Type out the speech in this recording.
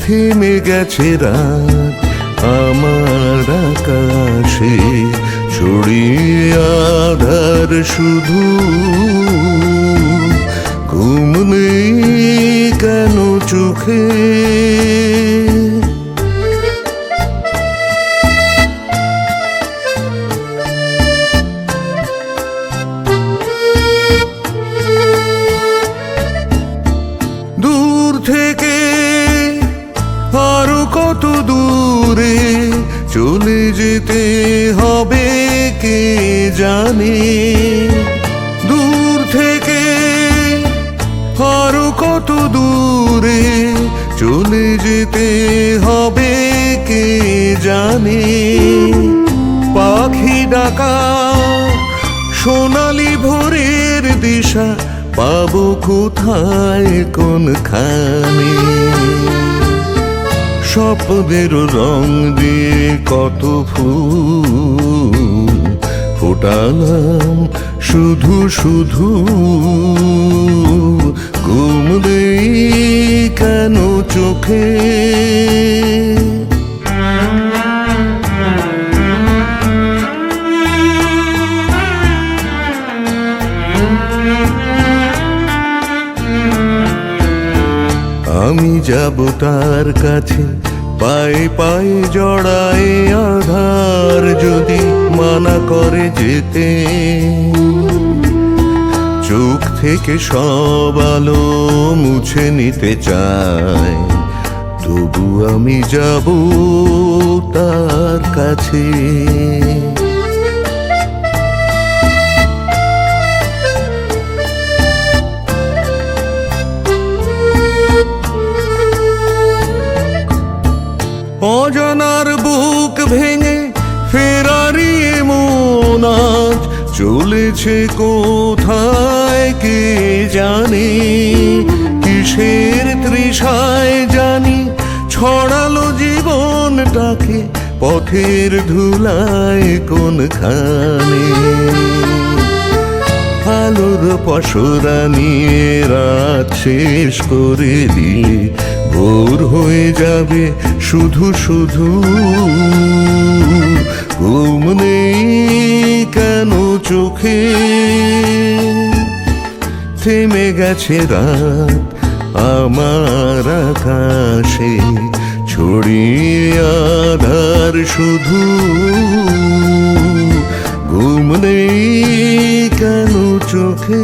থেমে গেছে রাত আমার আকাশে, ছড়িয়ে আধার শুধু, ঘুম নেই কেন চোখে। দূর থেকে আরো কত দূরে চলে যেতে হবে কে জানে, দূর থেকে আরো কত দূরে চলে যেতে হবে কে জানে। পাখি ডাকা সোনালি ভোরের দিশা পাবো কোথায় কোনখানে, স্বপ্নের রং দিয়ে কত ফুল ফোটালাম শুধু শুধু, ঘুম নেই কেন চোখে। আমি যাব তার কাছে, পায়ে পায়ে জড়ায় আধার যদি মানা করে যেতে, চোখ থেকে সব আলো মুছে নিতে চায়, তবু আমি যাব তার কাছে। অজানার বুক ভেঙে ফেরারি মন আজ চলেছে কোথায় কে জানে, কিসের তৃষায় জানি ছড়ালো জীবনটাকে পথের ধুলায় কোনখানে। আলোর পসরা নিয়ে রাত শেষ করে দিলে ভোর হয়ে যাবে শুধু শুধু, ঘুম নেই কেন চোখে। থেমে গেছে রাত আমার আকাশে, ছড়িয়ে আধার শুধু, ঘুম নেই কেন চোখে।